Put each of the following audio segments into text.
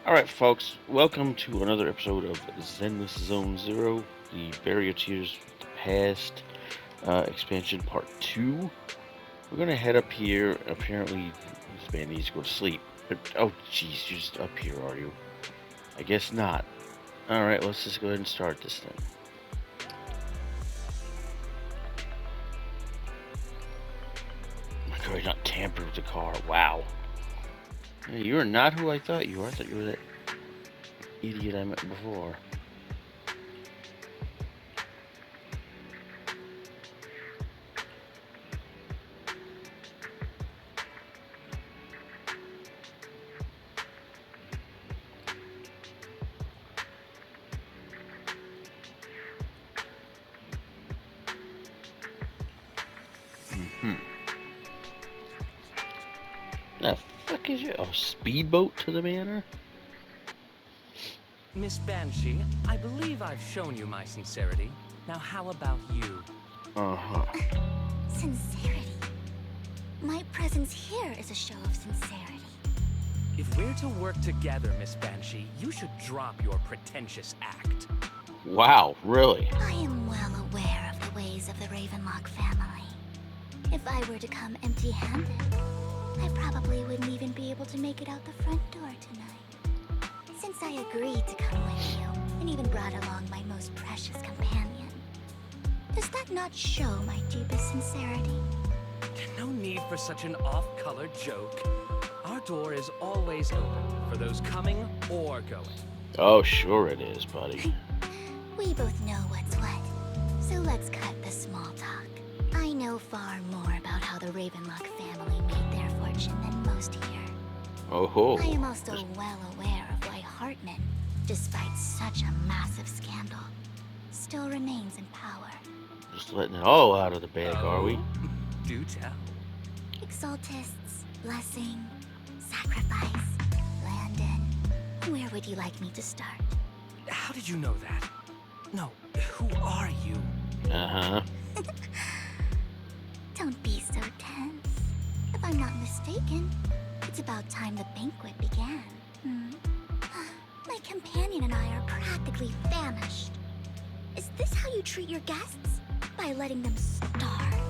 Alright, folks, welcome to another episode of Zenless Zone Zero, the Barrier Tears of the Past expansion part 2. We're gonna head up here. Apparently, this man needs to go to sleep. But, oh, jeez, you're just up here, are you? I guess not. Alright, let's just go ahead and start this thing. Oh my god, he's not tampered with the car. Wow. Hey, you're not who I thought you were. I thought you were that idiot I met before. The fuck is it? Oh, speedboat to the manor? Miss Banshee, I believe I've shown you my sincerity. Now how about you? Uh-huh. Sincerity? My presence here is a show of sincerity. If we're to work together, Miss Banshee, you should drop your pretentious act. Wow, really? I am well aware of the ways of the Ravenlock family. If I were to come empty-handed, I probably wouldn't even be able to make it out the front door tonight. Since I agreed to come with you, and even brought along my most precious companion, does that not show my deepest sincerity? No need for such an off-color joke. Our door is always open for those coming or going. Oh, sure it is, buddy. We both know what's what, so let's cut the small talk. I know far more about how the Ravenlock family made their fortune than most here. Oh-ho. I am also well aware of why Hartman, despite such a massive scandal, still remains in power. Just letting it all out of the bag, are we? Do tell. Exaltists, blessing, sacrifice, Landon. Where would you like me to start? How did you know that? No, who are you? Uh-huh. Don't be so tense. If I'm not mistaken, it's about time the banquet began. My companion and I are practically famished. Is this how you treat your guests? By letting them starve?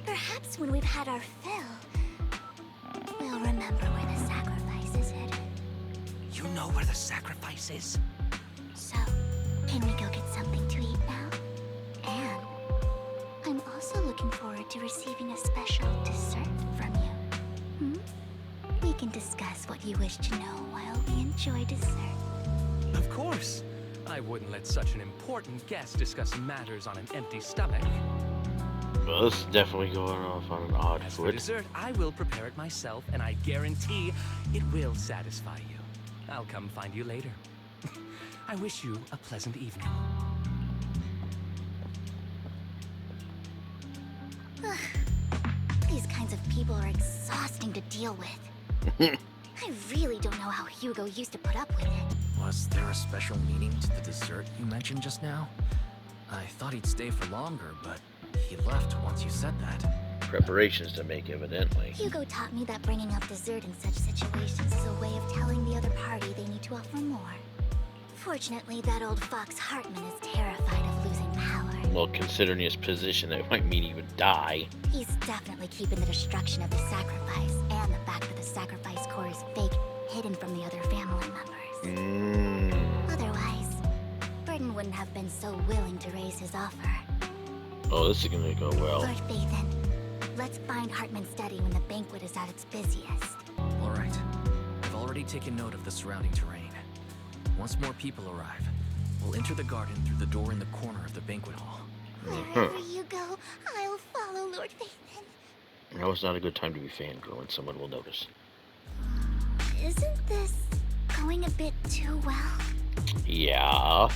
Perhaps when we've had our fill, we'll remember where the sacrifice is hidden. You know where the sacrifice is? So, can we go get something to eat now? And I'm also looking forward to receiving a special dessert from you. We can discuss what you wish to know while we enjoy dessert. Of course. I wouldn't let such an important guest discuss matters on an empty stomach. Well, this is definitely going off on an odd As for foot. dessert, I will prepare it myself, and I guarantee it will satisfy you. I'll come find you later. I wish you a pleasant evening. These kinds of people are exhausting to deal with. I really don't know how Hugo used to put up with it. Was there a special meaning to the dessert you mentioned just now? I thought he'd stay for longer, but he left once you said that. Preparations to make, evidently. Hugo taught me that bringing up dessert in such situations is a way of telling the other party they need to offer more. Fortunately, that old fox Hartman is terrified of losing power. Well, considering his position, that might mean he would die. He's definitely keeping the destruction of the sacrifice and the fact that the sacrifice core is fake hidden from the other family members. Otherwise, Burton wouldn't have been so willing to raise his offer. Oh, this is gonna go well. Lord Bathan, let's find Hartman's study when the banquet is at its busiest. All right. I've already taken note of the surrounding terrain. Once more people arrive, we'll enter the garden through the door in the corner of the banquet hall. Wherever you go, I'll follow Lord Bathan. Now is not a good time to be fangirling. Someone will notice. Isn't this going a bit too well? Yeah.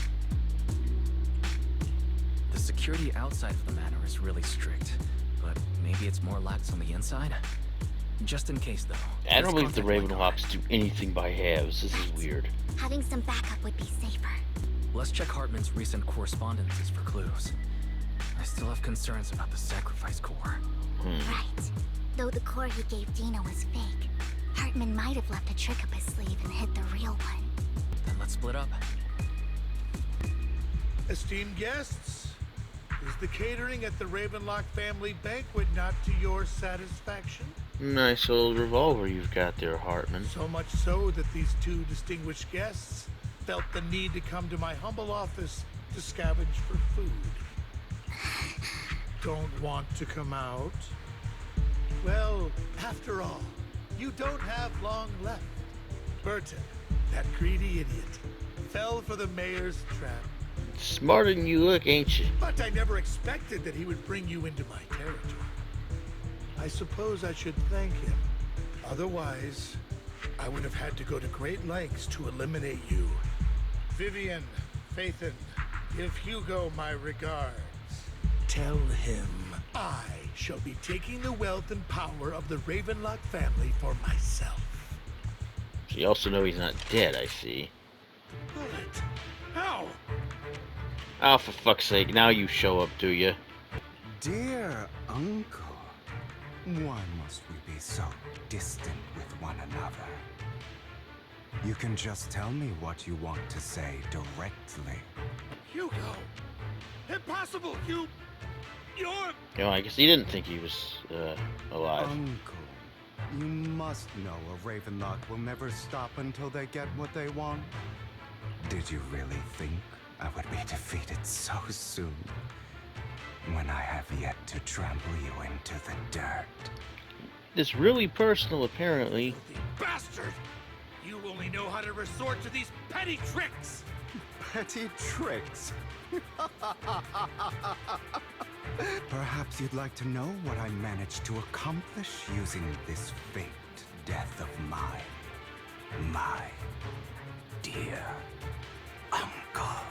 The security outside of the manor is really strict, but maybe it's more lax on the inside? Just in case, though. I don't let's believe the contact my guard. Ravenlocks do anything by halves. This is weird. Having some backup would be safer. Let's check Hartman's recent correspondences for clues. I still have concerns about the sacrifice core. Right. Though the core he gave Dina was fake, Hartman might have left a trick up his sleeve and hid the real one. Then let's split up. Esteemed guests, is the catering at the Ravenlock family banquet not to your satisfaction? Nice old revolver you've got there, Hartman. So much so that these two distinguished guests felt the need to come to my humble office to scavenge for food. Don't want to come out? Well, after all, you don't have long left. Burton, that greedy idiot, fell for the mayor's trap. Smarter than you look, ain't you? But I never expected that he would bring you into my territory. I suppose I should thank him. Otherwise, I would have had to go to great lengths to eliminate you. Vivian, Phaethon, give Hugo my regards. Tell him I shall be taking the wealth and power of the Ravenlock family for myself. So you also know he's not dead, I see. Bullet! How? Oh, for fuck's sake, now you show up, do you? Dear uncle, why must we be so distant with one another? You can just tell me what you want to say directly. Hugo! Impossible! You're... You know, I guess he didn't think he was, alive. Uncle, you must know a Ravenlock will never stop until they get what they want. Did you really think I would be defeated so soon? When I have yet to trample you into the dirt. It's really personal, apparently. Filthy bastard! You only know how to resort to these petty tricks! Petty tricks? Perhaps you'd like to know what I managed to accomplish using this faked death of mine. My dear uncle.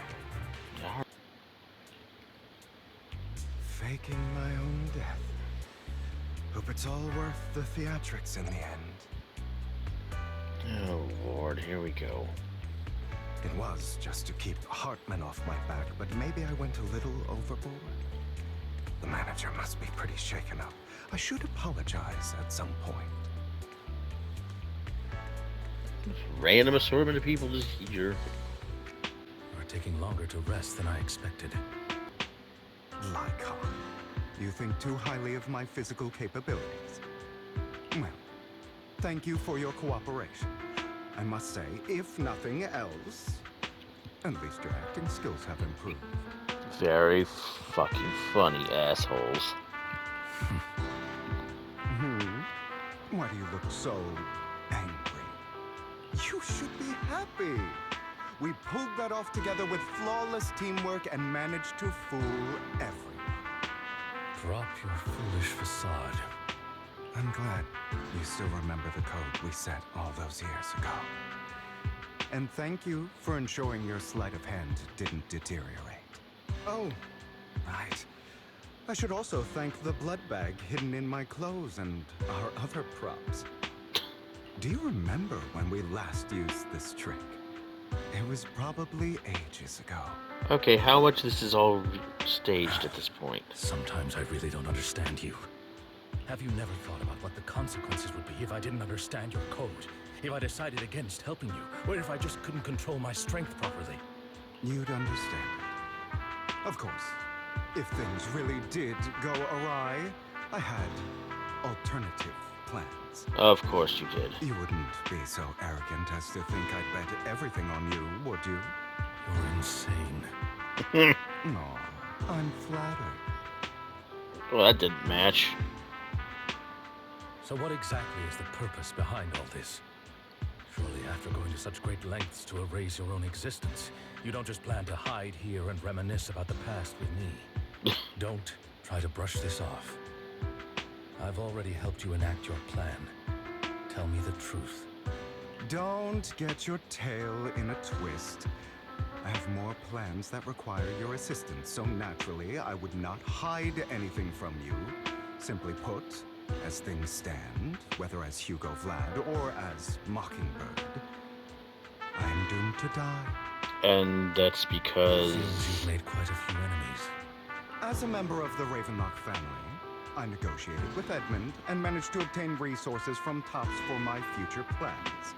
Faking my own death. Hope it's all worth the theatrics in the end. Oh, Lord, here we go. It was just to keep Hartman off my back, but maybe I went a little overboard. The manager must be pretty shaken up. I should apologize at some point. Random assortment of people just here. You're taking longer to rest than I expected. Lycon, you think too highly of my physical capabilities. Well, thank you for your cooperation. I must say, if nothing else, at least your acting skills have improved. Very fucking funny assholes. Why do you look so angry? You should be happy. We pulled that off together with flawless teamwork and managed to fool everyone. Drop your foolish facade. I'm glad you still remember the code we set all those years ago. And thank you for ensuring your sleight of hand didn't deteriorate. Oh, right. I should also thank the blood bag hidden in my clothes and our other props. Do you remember when we last used this trick? It was probably ages ago. Okay, how much this is all staged at this point? Sometimes I really don't understand you. Have you never thought about what the consequences would be if I didn't understand your code? If I decided against helping you? Or if I just couldn't control my strength properly? You'd understand. Of course, if things really did go awry, I had alternative plans. Of course you did. You wouldn't be so arrogant as to think I'd bet everything on you, would you? You're insane. Aw, I'm flattered. Well, that didn't match. So what exactly is the purpose behind all this? Surely after going to such great lengths to erase your own existence, you don't just plan to hide here and reminisce about the past with me. Don't try to brush this off. I've already helped you enact your plan. Tell me the truth. Don't get your tail in a twist. I have more plans that require your assistance, so naturally I would not hide anything from you. Simply put, as things stand, whether as Hugo Vlad or as Mockingbird, I am doomed to die. And that's because... Seems you've made quite a few enemies. As a member of the Ravenlock family, I negotiated with Edmund and managed to obtain resources from Tops for my future plans.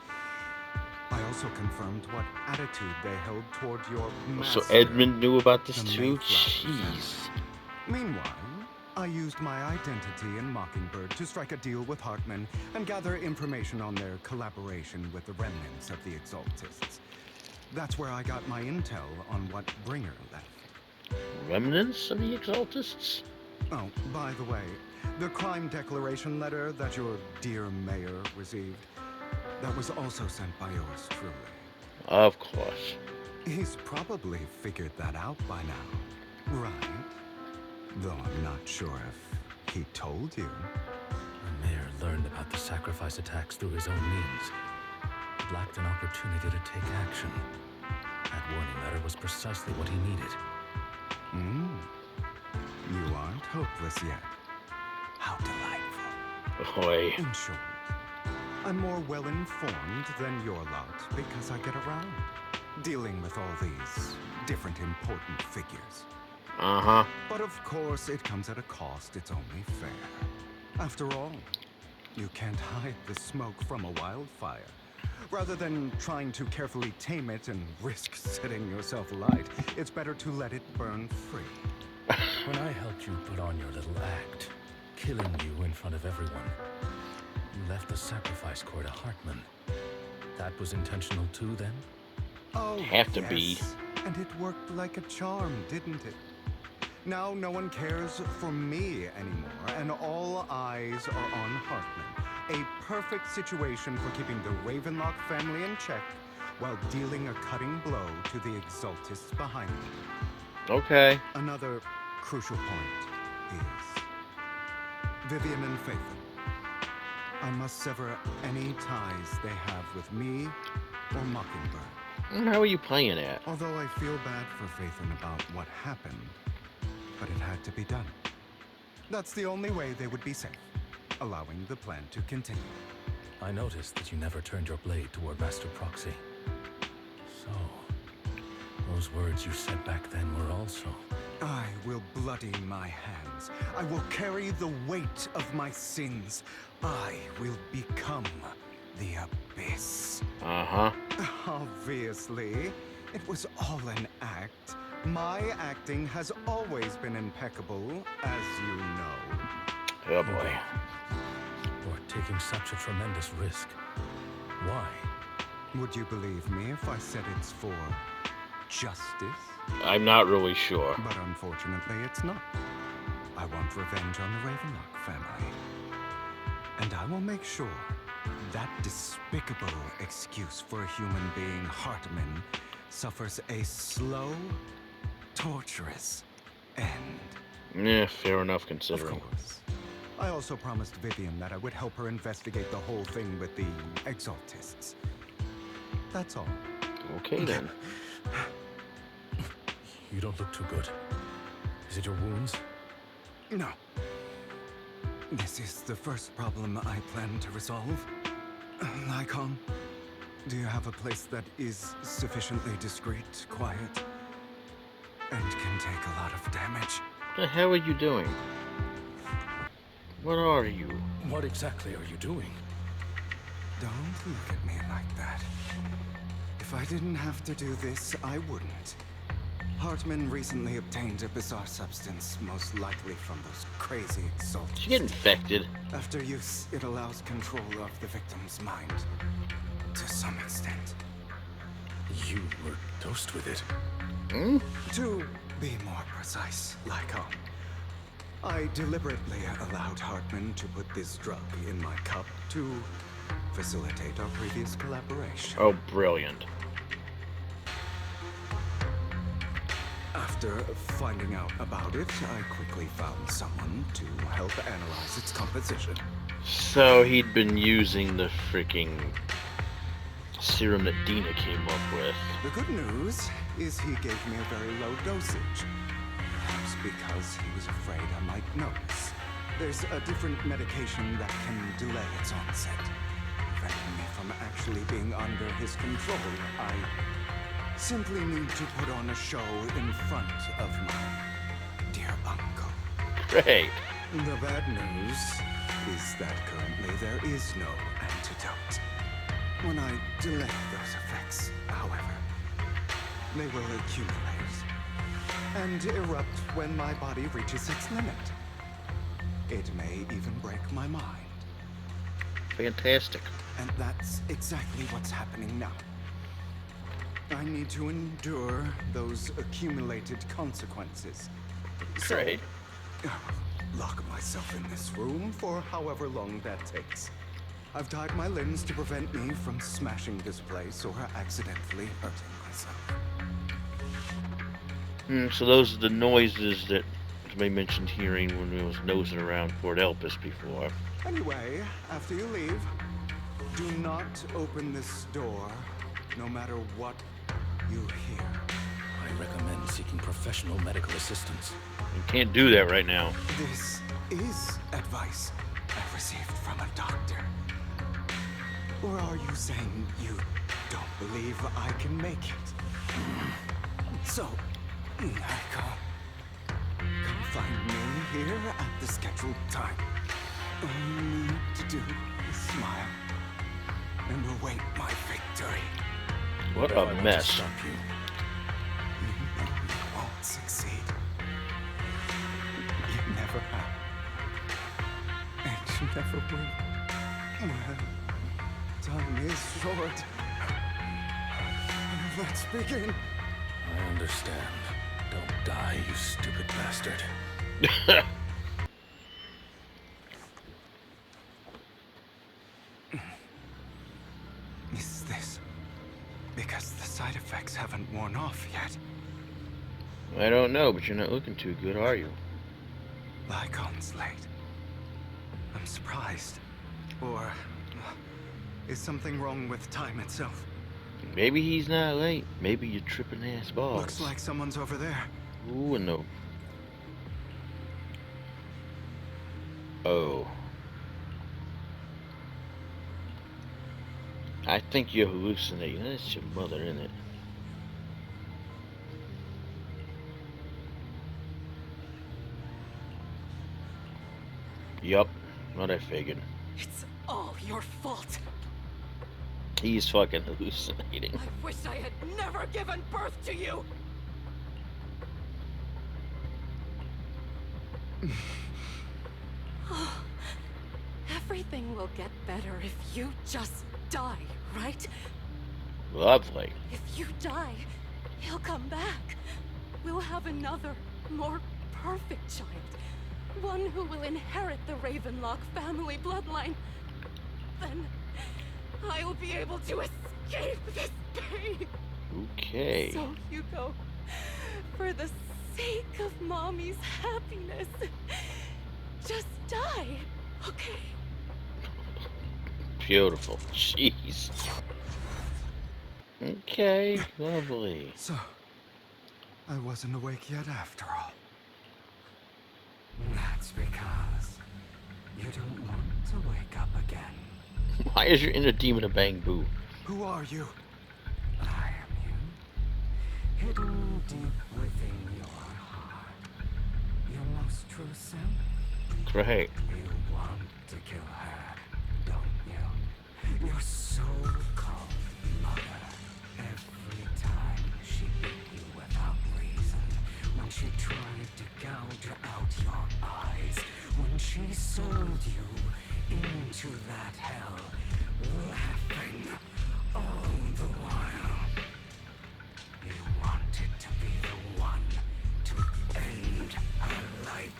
I also confirmed what attitude they held toward your master. So Edmund knew about this the too? Mayflower Jeez. Meanwhile, I used my identity in Mockingbird to strike a deal with Hartman and gather information on their collaboration with the remnants of the Exaltists. That's where I got my intel on what Bringer left. Remnants of the Exaltists? Oh, by the way, the crime declaration letter that your dear mayor received, that was also sent by yours truly. Of course. He's probably figured that out by now, right? Though I'm not sure if he told you. The mayor learned about the sacrifice attacks through his own means, but lacked an opportunity to take action. That warning letter was precisely what he needed. You aren't hopeless yet. How delightful. Boy. In short, I'm more well-informed than your lot because I get around, dealing with all these different important figures. Uh-huh. But of course, it comes at a cost. It's only fair. After all, you can't hide the smoke from a wildfire. Rather than trying to carefully tame it and risk setting yourself alight, it's better to let it burn free. When I helped you put on your little act, killing you in front of everyone, you left the sacrifice core to Hartman. That was intentional too, then? Oh, Have to be. And it worked like a charm, didn't it? Now no one cares for me anymore, and all eyes are on Hartman. A perfect situation for keeping the Ravenlock family in check while dealing a cutting blow to the Exaltists behind them. Okay. Another crucial point is Vivian and Phaethon. I must sever any ties they have with me or Mockingbird. How are you playing it? Although I feel bad for Phaethon about what happened, but it had to be done. That's the only way they would be safe, allowing the plan to continue. I noticed that you never turned your blade toward Master Proxy. So, those words you said back then were also... I will bloody my hands. I will carry the weight of my sins. I will become the Abyss. Uh-huh. Obviously, it was all an act. My acting has always been impeccable, as you know. Oh boy. You're taking such a tremendous risk. Why? Would you believe me if I said it's for justice? I'm not really sure. But unfortunately, it's not. I want revenge on the Ravenlock family. And I will make sure that despicable excuse for a human being, Hartman, suffers a slow, torturous end. Yeah, fair enough Of considering. course. I also promised Vivian that I would help her investigate the whole thing with the Exaltists. That's all. Okay then. You don't look too good. Is it your wounds? No. This is the first problem I plan to resolve. Lycon, do you have a place that is sufficiently discreet, quiet, and can take a lot of damage? What the hell are you doing? What are you? What exactly are you doing? Don't look at me like that. If I didn't have to do this, I wouldn't. Hartman recently obtained a bizarre substance, most likely from those crazy Exaltists. Did you get infected? After use, it allows control of the victim's mind. To some extent. You were dosed with it. Hmm? To be more precise, Lycon, I deliberately allowed Hartman to put this drug in my cup to facilitate our previous collaboration. Oh, brilliant. After finding out about it, I quickly found someone to help analyze its composition. So he'd been using the freaking serum that Dina came up with. The good news is he gave me a very low dosage. Perhaps because he was afraid I might notice. There's a different medication that can delay its onset, preventing me from actually being under his control. I simply need to put on a show in front of my dear uncle. Great. The bad news is that currently there is no antidote. When I delay those effects, however, they will accumulate and erupt when my body reaches its limit. It may even break my mind. Fantastic. And that's exactly what's happening now. I need to endure those accumulated consequences. Great. Lock myself in this room for however long that takes. I've tied my limbs to prevent me from smashing this place or accidentally hurting myself. So those are the noises that somebody mentioned hearing when we was nosing around Fort Elpis before. Anyway, after you leave, do not open this door, no matter what you hear. I recommend seeking professional medical assistance. You can't do that right now. This is advice I received from a doctor. Or are you saying you don't believe I can make it? So, Echo, come find me here at the scheduled time. All you need to do is smile and await my victory. What I a want to mess. stop you. You know you won't succeed. You never have. And you never will. Well, time is short. Let's begin. I understand. Don't die, you stupid bastard. Is this because the side effects haven't worn off yet? I don't know, but you're not looking too good, are you? Lycon's late. I'm surprised. Or is something wrong with time itself? Maybe he's not late. Maybe you're tripping ass balls. Looks like someone's over there. Ooh, no. Oh. I think you're hallucinating. That's your mother, isn't it? Yup. What I figured. It's all your fault. He's fucking hallucinating. I wish I had never given birth to you. Everything will get better if you just die, right? Lovely. If you die, he'll come back. We'll have another, more perfect child. One who will inherit the Ravenlock family bloodline. Then I'll be able to escape this pain. Okay. So, Hugo, for the sake of Mommy's happiness, just die, okay? Beautiful. Jeez. Okay, lovely. So, I wasn't awake yet after all. That's because you don't want to wake up again. Why is your inner demon a bang boo? Who are you? I am you. Hidden deep within your heart. Your most true self. Great. You want to kill her, don't you? Your so-called mother. Every time she bit you without reason. When she tried to gouge out your eyes. When she sold you into that hell. Laughing all the while. You wanted to be the one to end her life.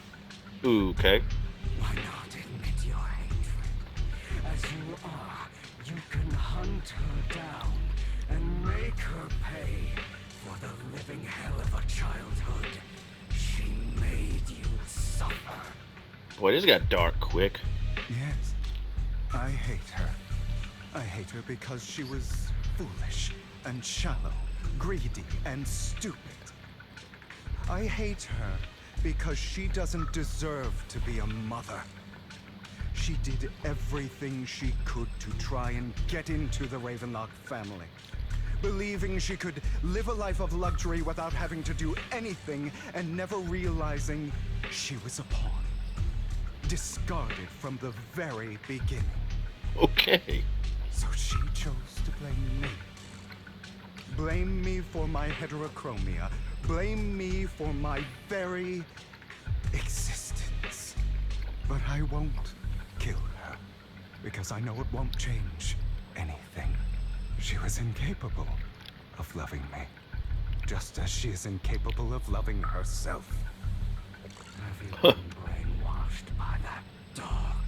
Ooh, okay. Why not admit your hatred? As you are, you can hunt her down and make her pay for the living hell of a childhood she made you suffer. Boy, this got dark quick. Yes, I hate her. I hate her because she was foolish and shallow, greedy and stupid. I hate her because she doesn't deserve to be a mother. She did everything she could to try and get into the Ravenlock family, believing she could live a life of luxury without having to do anything and never realizing she was a pawn. discarded from the very beginning. Okay. So she chose to blame me. Blame me for my heterochromia. Blame me for my very existence. But I won't kill her, because I know it won't change anything. She was incapable of loving me, just as she is incapable of loving herself. Have you been brainwashed by that dog?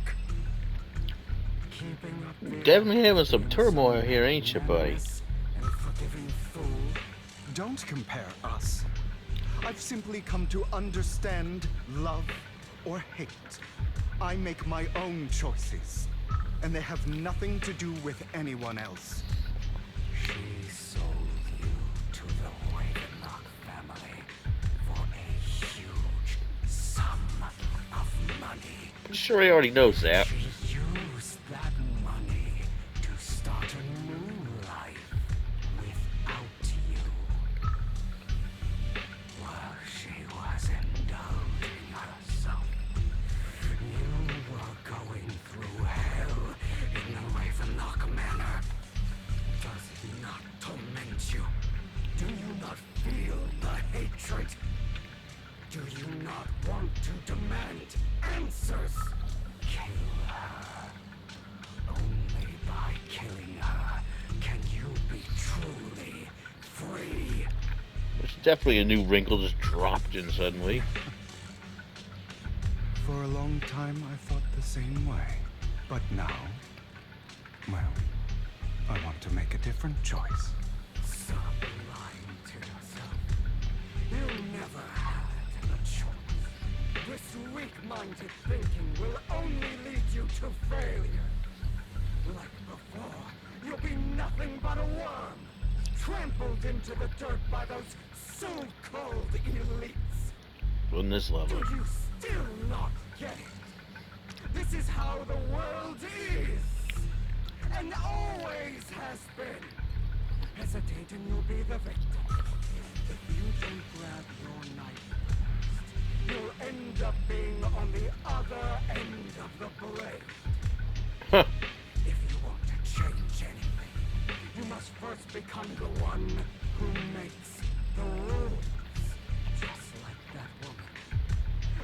Keeping up the Definitely having some turmoil here, ain't you, buddy? and forgiving fool. Don't compare us. I've simply come to understand love or hate. I make my own choices, and they have nothing to do with anyone else. She sold you to the Ravenlock family for a huge sum of money. I'm sure he already knows that. She used that money to start a new life without you. While she was indulging herself, you were going through hell in the Ravenlock manor. Does it not torment you? Do you not feel the hatred? Do you not want to demand answers? Kill her. Only by killing her can you be truly free. There's definitely a new wrinkle just dropped in suddenly. For a long time, I thought the same way. But now, well, I want to make a different choice. Stop lying to yourself. You never had a choice. This weak-minded thinking will only lead you to failure. Like before, you'll be nothing but a worm, trampled into the dirt by those so-called elites. On this level. Do you still not get it? This is how the world is, and always has been. Hesitate and you'll be the victim. If you don't grab your knife first, you'll end up being on the other end of the blade. Huh. If you want to change anything, you must first become the one who makes the rules. Just like that woman.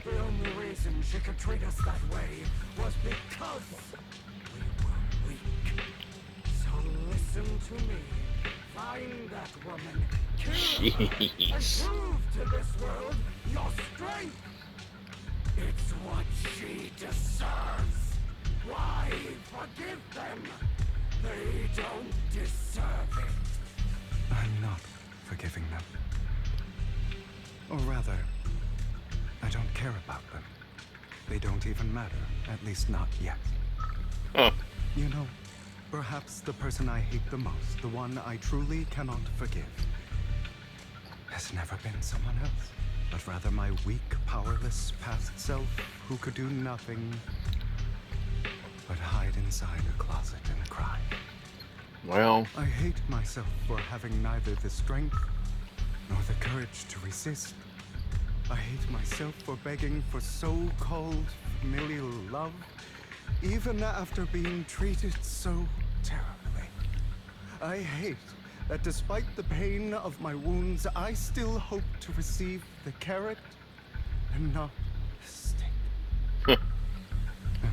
The only reason she could treat us that way was because we were weak. So listen to me. Find that woman, kill her, and Jeez. prove to this world your strength. It's what she deserves. Why forgive them? They don't deserve it. I'm not forgiving them. Or rather, I don't care about them. They don't even matter, at least not yet. Huh. You know, perhaps the person I hate the most, the one I truly cannot forgive, has never been someone else, but rather my weak, powerless past self who could do nothing but hide inside a closet and cry. Well, I hate myself for having neither the strength nor the courage to resist. I hate myself for begging for so-called familial love, even after being treated so terribly. I hate that despite the pain of my wounds, I still hope to receive the carrot and not the stick. And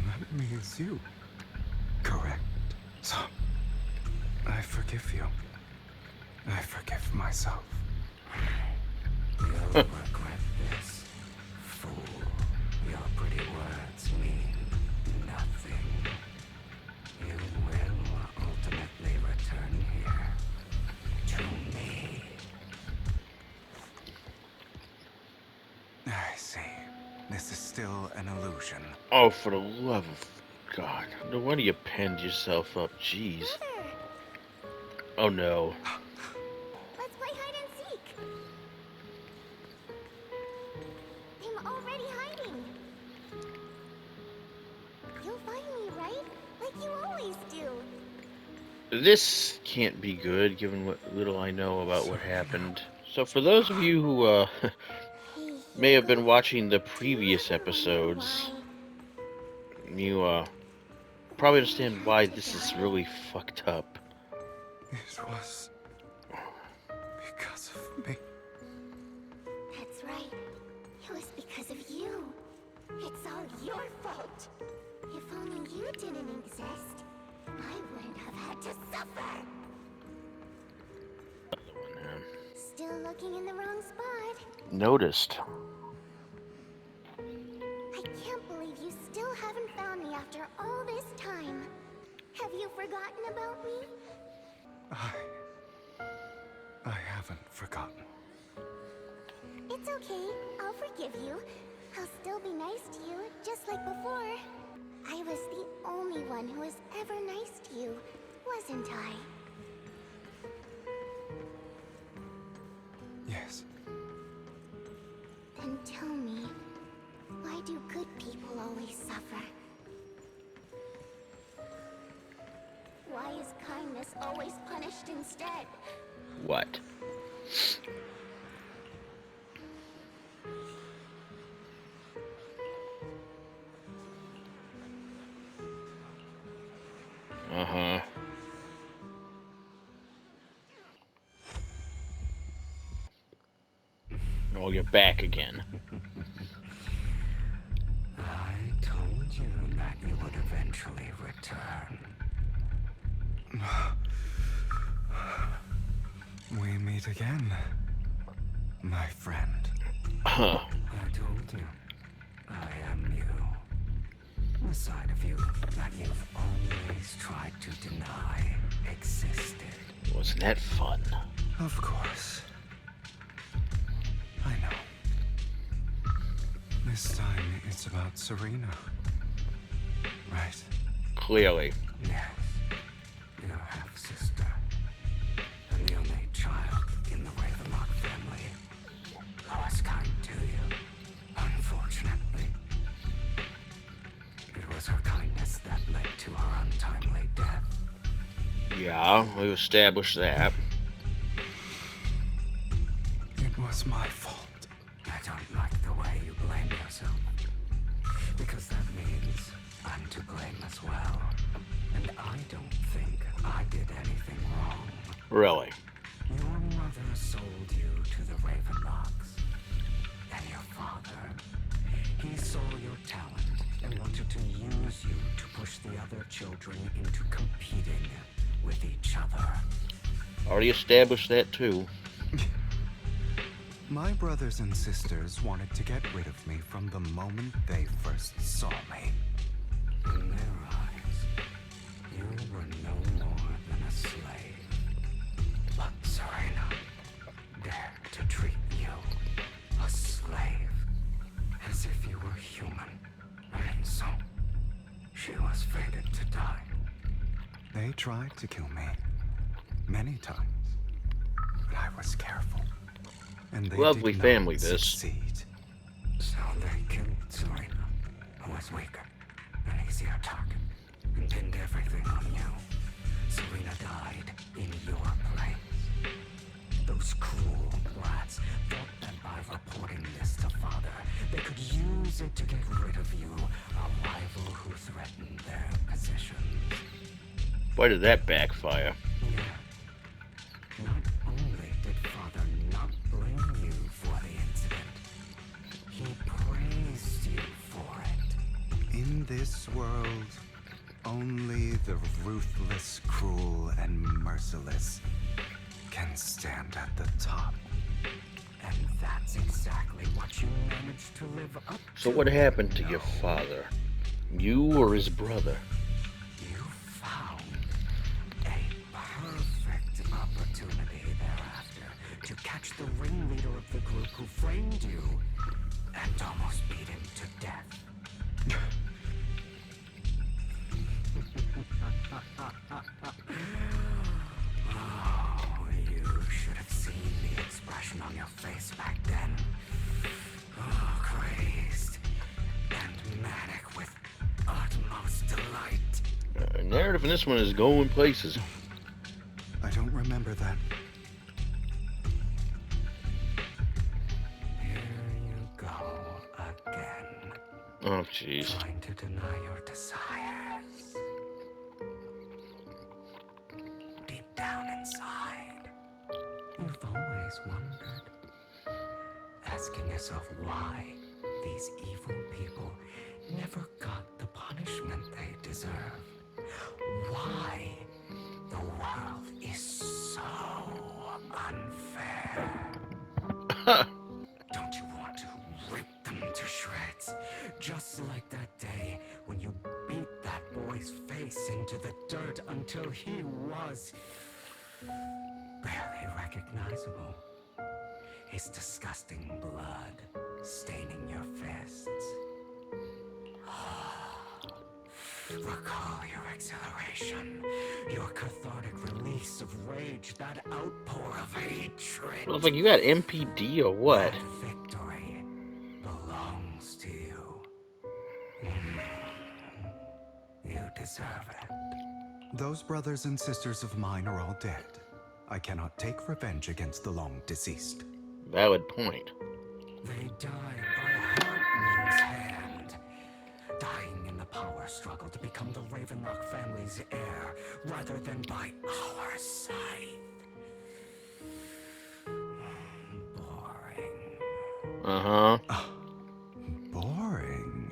that means you. Correct. So, I forgive you. I forgive myself. You'll regret this, fool. Your pretty words mean nothing. You will ultimately return here to me. I see. This is still an illusion. oh, for the love of God. No wonder you penned yourself up. Jeez. Oh, no. Let's play hide and seek. I'm already hiding. You'll find me, right? Like you always do. This can't be good, given what little I know about what happened. So for those of you who Hey, may have been Hugo. watching the Do you previous ever wonder episodes, why You probably understand why this is really fucked up. It was because of me. That's right. It was because of you. It's all your fault. If only you didn't exist, I wouldn't have had to suffer. Still looking in the wrong spot. Noticed. I can't believe you still haven't found me after all this time. Have you forgotten about me? I haven't forgotten. It's okay. I'll forgive you. I'll still be nice to you, just like before. I was the only one who was ever nice to you, wasn't I? Yes. Then tell me, why do good people always suffer? Why is kindness always punished instead? What? Uh-huh. Oh, you're back again. I told you that you would eventually return. We meet again, my friend. Huh. I told you, I am you. The side of you that you've always tried to deny existed. Wasn't that fun? Of course. I know. This time it's about Serena. Right? Clearly. Yes. Your half-sister. And the only child in the Ravenlock family who was kind to you. Unfortunately. It was her kindness that led to her untimely death. Yeah, we established that. It was my fault. I don't like the way you blame yourself. Because that means I'm to blame as well. And I don't think I did anything wrong. Really? Your mother sold you to the Ravenlocks. And your father, he saw your talent and wanted to use you to push the other children into competing with each other. Already established that too. My brothers and sisters wanted to get rid of me from the moment they first saw me. In their eyes, you were no more than a slave. But Serena dared to treat you, a slave, as if you were human. And so, she was fated to die. They tried to kill me many times, but I was careful. And they Lovely did family, not this. succeed. So they killed Serena, who was weaker, an easier target, and pinned everything on you. Serena died in your place. Those cruel brats thought that by reporting this to Father, they could use it to get rid of you, a rival who threatened their positions. Why did that backfire? Yeah. Not only did Father not blame you for the incident, he praised you for it. In this world, only the ruthless, cruel, and merciless can stand at the top. And that's exactly what you managed to live up to. So what happened to your father? You or his brother? You found a perfect opportunity thereafter to catch the ringleader of the group who framed you and almost beat him to death. Oh, you should have seen the expression on your face back then. Oh, crazed and manic with utmost delight. Narrative in this one is going places. I don't remember that. Here you go again. jeez. Trying to deny your desires. Deep down inside, you've always wondered, asking yourself why these evil people never got the punishment they deserve. Why the world is so unfair. Don't you want to rip them to shreds? Just like that day when you beat that boy's face into the dirt until he was barely recognizable. His disgusting blood staining your fists. Recall your exhilaration, your cathartic release of rage, that outpour of hatred. Well, it's like you got MPD or what? That victory belongs to you. You deserve it. Those brothers and sisters of mine are all dead. I cannot take revenge against the long deceased. Valid point. They died by Hartman's hand, dying in the power struggle to become the Ravenlock family's heir, rather than by our side. Boring. Uh-huh. Boring.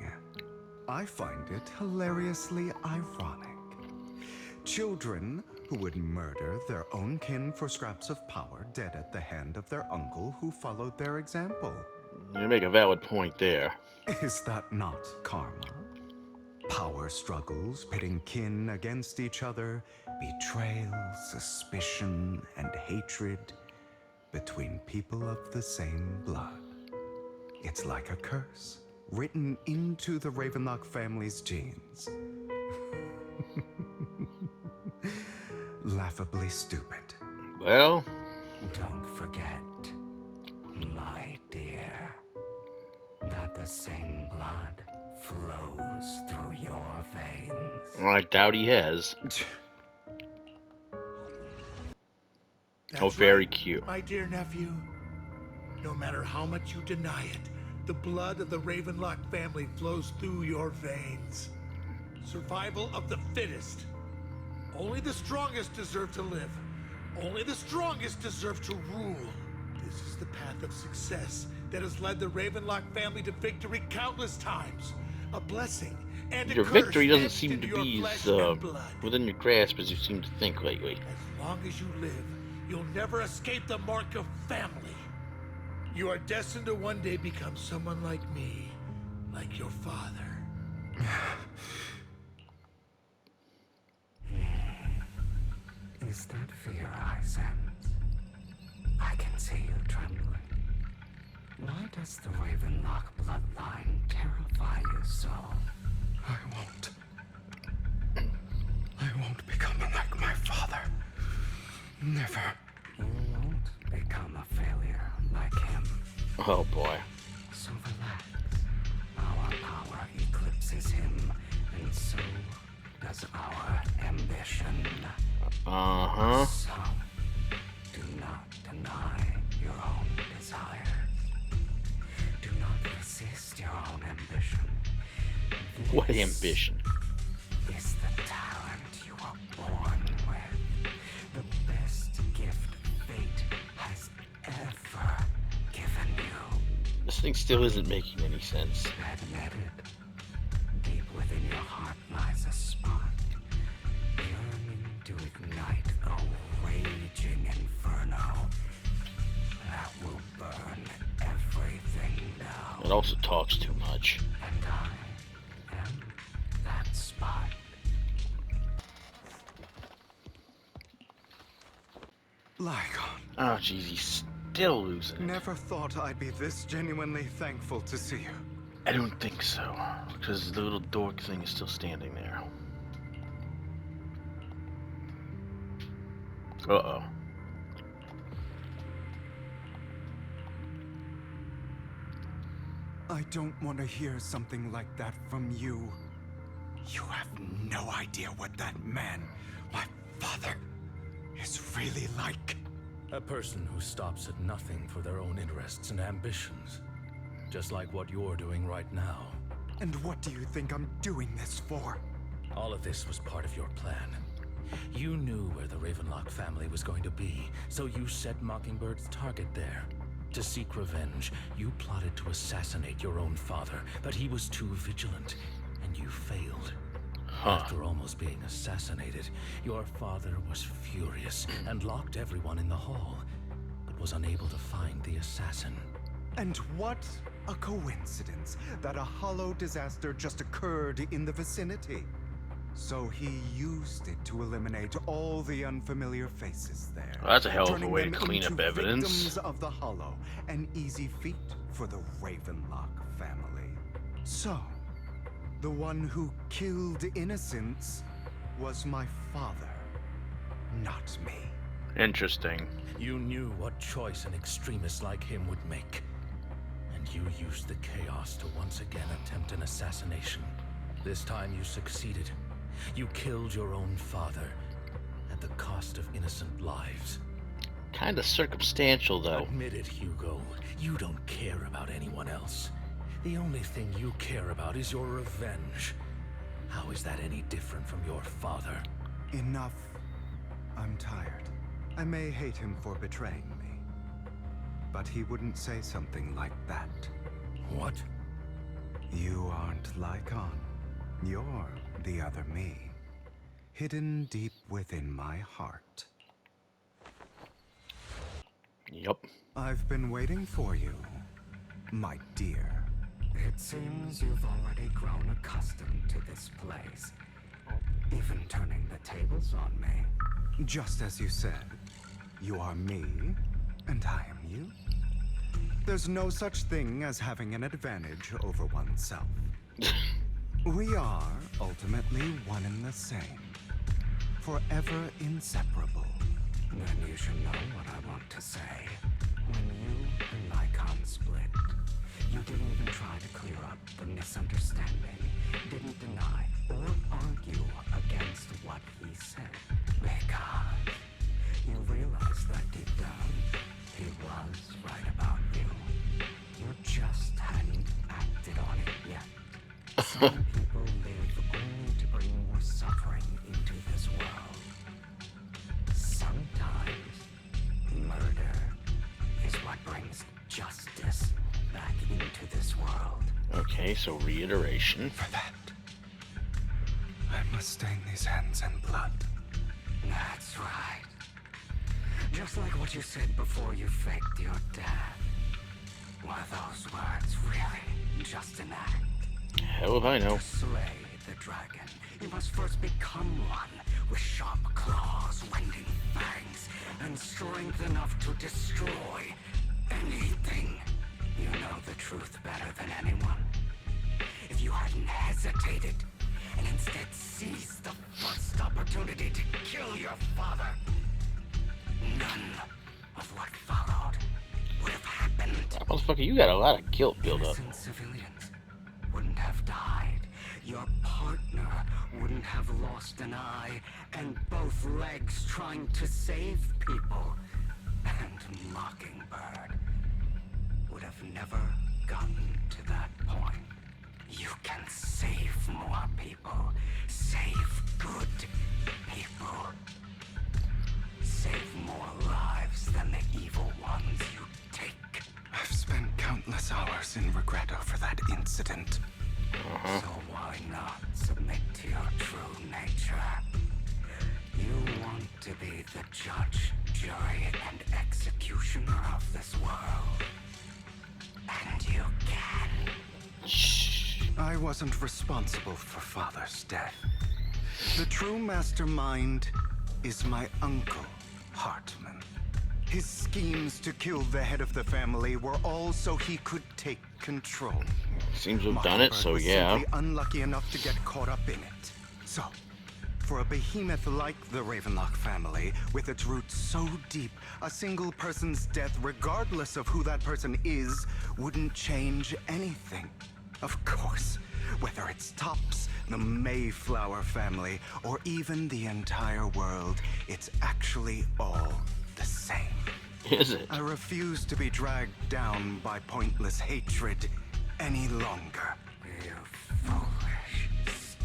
I find it hilariously ironic. Children who would murder their own kin for scraps of power, dead at the hand of their uncle who followed their example. You make a valid point there. Is that not karma? Power struggles, pitting kin against each other, betrayal, suspicion, and hatred between people of the same blood. It's like a curse, written into the Ravenlock family's genes. Laughably stupid. Well, Don't forget, my dear, that the same blood flows through your veins. I doubt he has. Oh, very cute. My dear nephew, no matter how much you deny it, the blood of the Ravenlock family flows through your veins. Survival of the fittest. Only the strongest deserve to live. Only the strongest deserve to rule. This is the path of success that has led the Ravenlock family to victory countless times. A blessing and a Your curse victory doesn't etched seem into to your be flesh as and blood. within your grasp as you seem to think lately. As long as you live, you'll never escape the mark of family. You are destined to one day become someone like me, like your father. Is that fear I sense? I can see you trembling. Why does the Ravenlock bloodline terrify you so? I won't become like my father. Never. You won't become a failure like him. Oh boy. So relax. Our power eclipses him, and so does our ambition. Uh-huh. So, do not deny your own desires. Do not resist your own ambition. What This ambition? is the talent you were born with. The best gift fate has ever given you. This thing still isn't making any sense. Admit it. Deep within your heart lies a spark, yearning to ignite a raging inferno that will burn everything down. It also talks too much. And I am that spark. Lygon. Oh, jeez, he's still losing it. Never thought I'd be this genuinely thankful to see you. I don't think so, because the little dork thing is still standing there. Uh-oh. I don't want to hear something like that from you. You have no idea what that man, my father, is really like. A person who stops at nothing for their own interests and ambitions. Just like what you're doing right now. And what do you think I'm doing this for? All of this was part of your plan. You knew where the Ravenlock family was going to be, so you set Mockingbird's target there. To seek revenge, you plotted to assassinate your own father, but he was too vigilant, and you failed. After almost being assassinated, your father was furious and locked everyone in the hall, but was unable to find the assassin. And what a coincidence that a hollow disaster just occurred in the vicinity. So he used it to eliminate all the unfamiliar faces there. Well, that's a hell of a turning way to them clean up into evidence. Victims of the hollow, an easy feat for the Ravenlock family. So, the one who killed innocents was my father, not me. Interesting. You knew what choice an extremist like him would make. And you used the chaos to once again attempt an assassination. This time you succeeded. You killed your own father at the cost of innocent lives. Kinda circumstantial, though. Admit it, Hugo. You don't care about anyone else. The only thing you care about is your revenge. How is that any different from your father? Enough. I'm tired. I may hate him for betraying me, but he wouldn't say something like that. What? You aren't Lycon. You're the other me, hidden deep within my heart. Yup. I've been waiting for you, my dear. It seems you've already grown accustomed to this place, even turning the tables on me. Just as you said, you are me, and I am you. There's no such thing as having an advantage over oneself. We are ultimately one and the same, forever inseparable. Then you should know what I want to say. When you and Lycon split, you didn't even try to clear up the misunderstanding, didn't deny or argue against what he said, because you realized that deep down, he was right about you. You just hadn't acted on it yet. Some people live only to bring more suffering into this world. Sometimes, murder is what brings justice back into this world. Okay, so reiteration. For that, I must stain these hands in blood. That's right. Just like what you said before you faked your death. Were those words really just an act? Hell if I know. To slay the dragon, you must first become one with sharp claws, winding fangs, and strength enough to destroy anything. You know the truth better than anyone. If you hadn't hesitated, and instead seized the first opportunity to kill your father, none of what followed would have happened. Motherfucker, you got a lot of guilt built up. Innocent civilians wouldn't have died. Your partner wouldn't have lost an eye and both legs trying to save people. And Mockingbird would have never gotten to that point. You can save more people. Save good people. Save more lives than the evil ones you take. I've spent countless hours in regret over that incident. So why not submit to your true nature? You want to be the judge, jury, and executioner of this world. And you can. I wasn't responsible for Father's death. The true mastermind is my uncle, Hartman. His schemes to kill the head of the family were all so he could take control. Seems to have done it, so was yeah. simply unlucky enough to get caught up in it. So, for a behemoth like the Ravenlock family, with its roots so deep, a single person's death, regardless of who that person is, wouldn't change anything. Of course, whether it's Tops, the Mayflower family, or even the entire world, it's actually all the same. Is it? I refuse to be dragged down by pointless hatred any longer. You Foolish,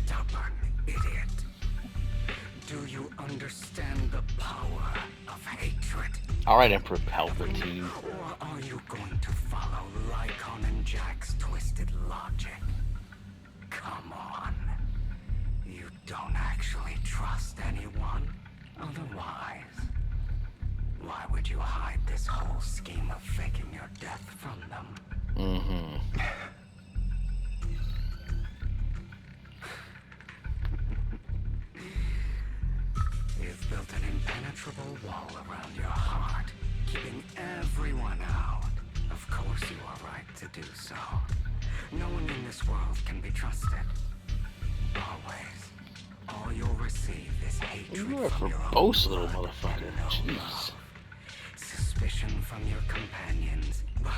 stubborn idiot. Do you understand the power of hatred? Alright, Emperor Palpatine. Or are you going to follow Lycon and Jack's twisted logic? Come on. You don't actually trust anyone? Otherwise, why would you hide this whole scheme of faking your death from them? Mm-hmm. You've built an impenetrable wall around your heart, keeping everyone out. Of course you are right to do so. No one in this world can be trusted. Always. All you'll receive is hatred You are from your verbose, own little blood motherfucker. and no Jeez. love. Suspicion from your companions, but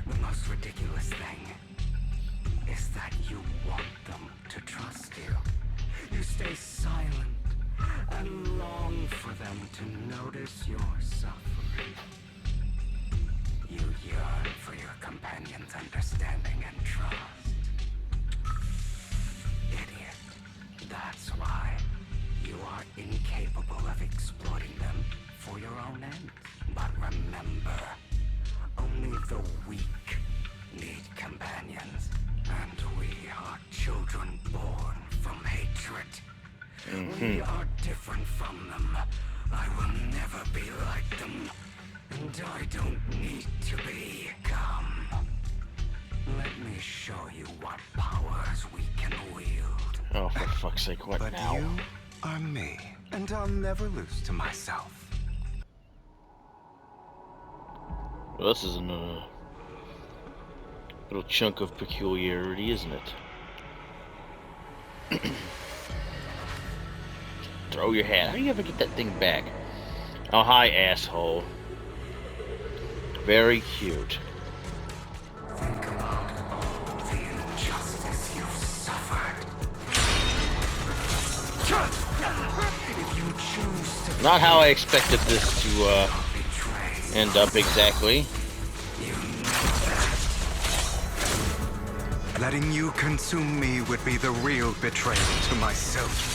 the most ridiculous thing is that you want them to trust you. You stay silent and long for them to notice your suffering. You yearn for your companions' understanding and trust. Idiot. That's why you are incapable of exploiting them for your own ends. But remember, only the weak need companions, and we are children born from hatred. We are different from them. I will never be like them, and I don't need to be. Come, let me show you what powers we can wield. Oh, for fuck's sake, what But now? you are me, and I'll never lose to myself. Well, this is a little chunk of peculiarity, isn't it? Throw your hat. How do you ever get that thing back? Oh, hi, asshole. Very cute. Think about all the injustice you've suffered. If you choose to Not how I expected this to betray, end up exactly. you know that. Letting you consume me would be the real betrayal to myself.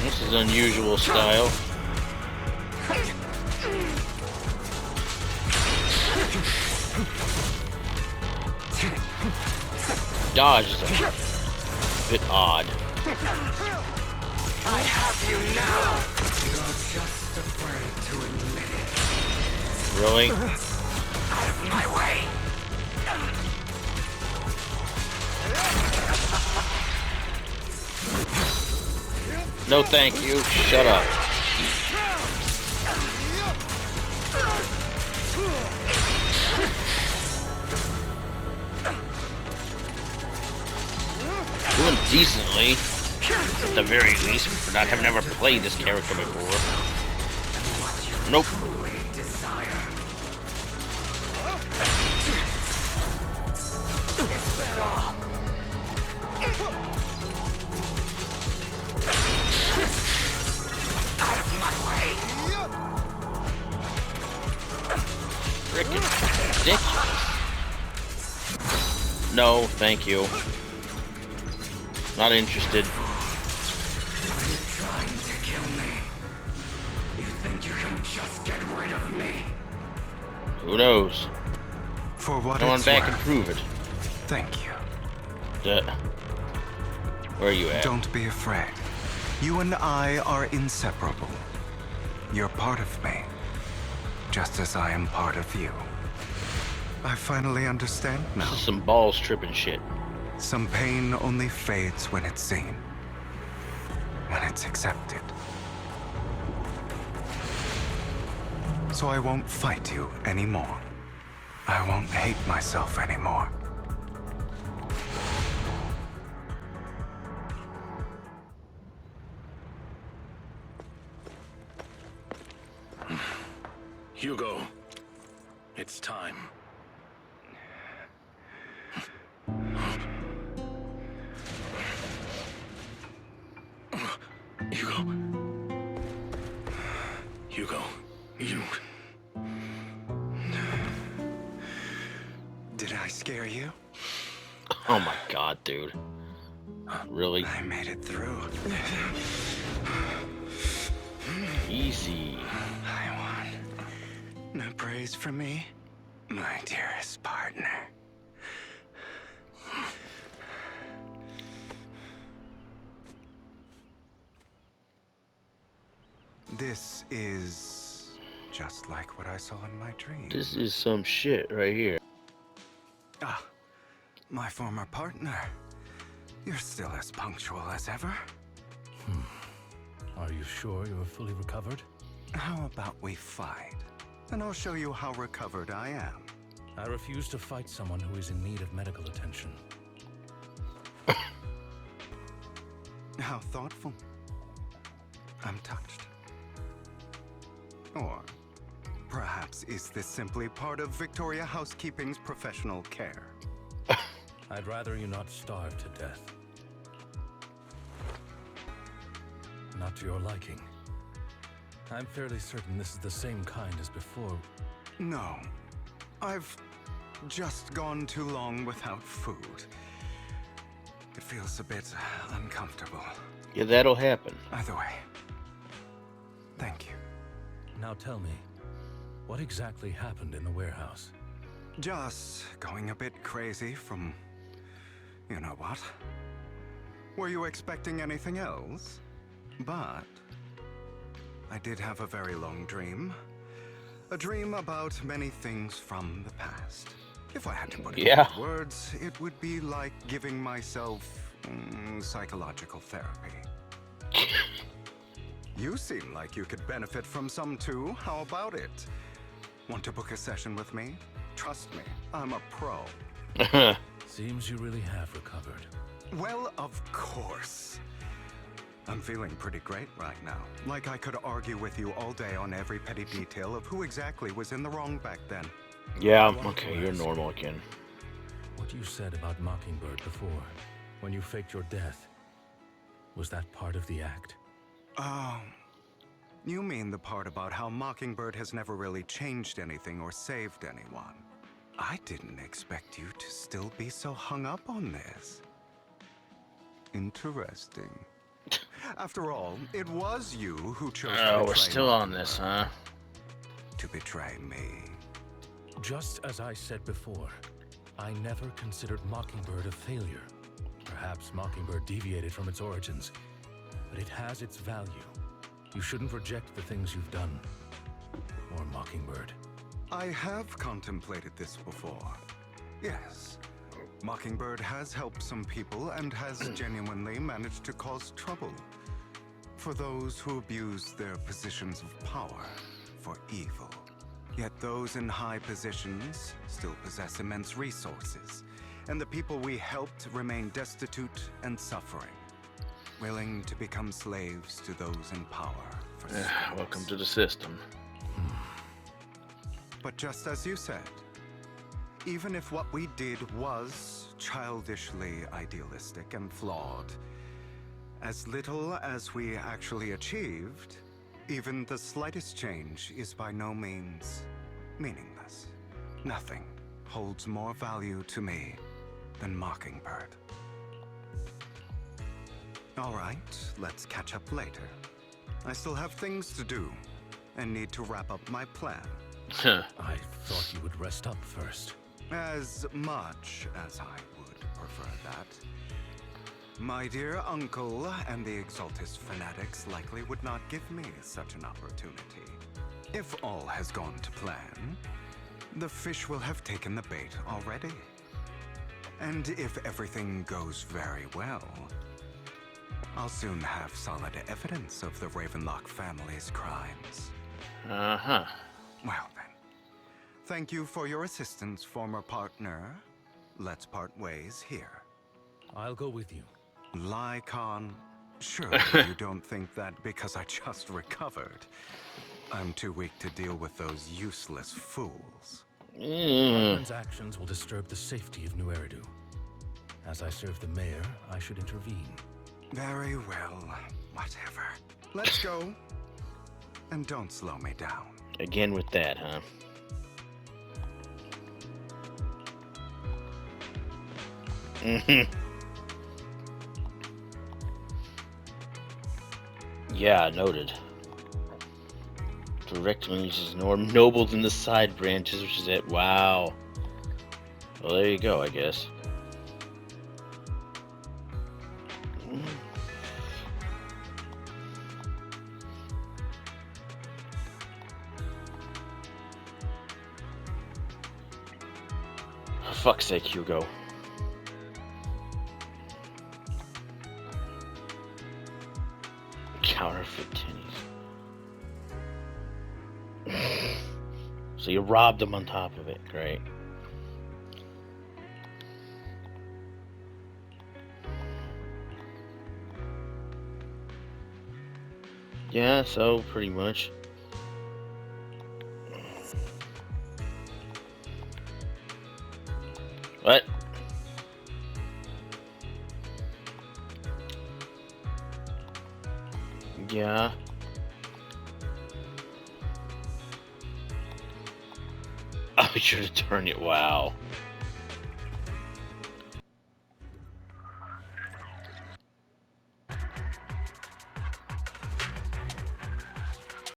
This is unusual style. Dodge is a bit odd. I have you now. You're just afraid to admit it. Really? Out of my way. No thank you. Shut up. Doing decently, at the very least, for not having ever played this character before. Nope. Frickin' ridiculous. No, thank you. Not interested. Are you trying to kill me? You think you can just get rid of me? Who knows? For what Come on it's back worth, and prove it. thank you. Where are you at? Don't be afraid. You and I are inseparable. You're part of me, just as I am part of you. I finally understand now. This is some balls tripping shit. Some pain only fades when it's seen, when it's accepted. So I won't fight you anymore. I won't hate myself anymore. Hugo, it's time. Hugo. Hugo, you... Oh my god, dude. Really? I made it through. Easy. I won. No praise for me, my dearest partner. This is just like what I saw in my dream. This is some shit right here. Ah, my former partner. You're still as punctual as ever. Are you sure you're fully recovered? How about we fight? And I'll show you how recovered I am. I refuse to fight someone who is in need of medical attention. How thoughtful. I'm touched. Or perhaps is this simply part of Victoria Housekeeping's professional care? I'd rather you not starve to death. Not to your liking. I'm fairly certain this is the same kind as before. No. I've just gone too long without food. It feels a bit uncomfortable. Yeah, that'll happen. Either way, thank you. Now tell me, what exactly happened in the warehouse? Just going a bit crazy from... you know what? Were you expecting anything else? But... I did have a very long dream. A dream about many things from the past. If I had to put it into words, it would be like giving myself psychological therapy. You seem like you could benefit from some too. How about it? Want to book a session with me? Trust me, I'm a pro. Seems you really have recovered. Well, of course. I'm feeling pretty great right now. Like I could argue with you all day on every petty detail of who exactly was in the wrong back then. Yeah, okay, you're normal again. What you said about Mockingbird before, when you faked your death, was that part of the act? You mean the part about how Mockingbird has never really changed anything or saved anyone. I didn't expect you to still be so hung up on this. Interesting. After all, it was you who chose to betray we're still on this, huh? To betray me. Just as I said before, I never considered Mockingbird a failure. Perhaps Mockingbird deviated from its origins, but it has its value. You shouldn't reject the things you've done. Or Mockingbird. I have contemplated this before. Yes. Mockingbird has helped some people and has genuinely managed to cause trouble. For those who abuse their positions of power for evil. Yet those in high positions still possess immense resources, and the people we helped remain destitute and suffering, willing to become slaves to those in power for Welcome to the system. But just as you said, even if what we did was childishly idealistic and flawed, as little as we actually achieved, even the slightest change is by no means meaningless. Nothing holds more value to me than Mockingbird. All right, let's catch up later. I still have things to do and need to wrap up my plan. I thought you would rest up first. As much as I would prefer that. My dear uncle and the Exaltist fanatics likely would not give me such an opportunity. If all has gone to plan, the fish will have taken the bait already. And if everything goes very well, I'll soon have solid evidence of the Ravenlock family's crimes. Uh-huh. Well then, thank you for your assistance, former partner. Let's part ways here. I'll go with you. Lycon, surely you don't think that because I just recovered, I'm too weak to deal with those useless fools. Hartman's actions will disturb the safety of New Eridu. As I serve the mayor, I should intervene. Very well, whatever. Let's go. And don't slow me down. Again with that, huh? Mm-hmm. Yeah, noted. Direct lineage is more noble than the side branches, which is it. Wow. Well, there you go, I guess. For fuck's sake, Hugo. Counterfeit tinnies. So you robbed him on top of it, great. Yeah, so pretty much. What? Yeah. I should have turned it. Wow.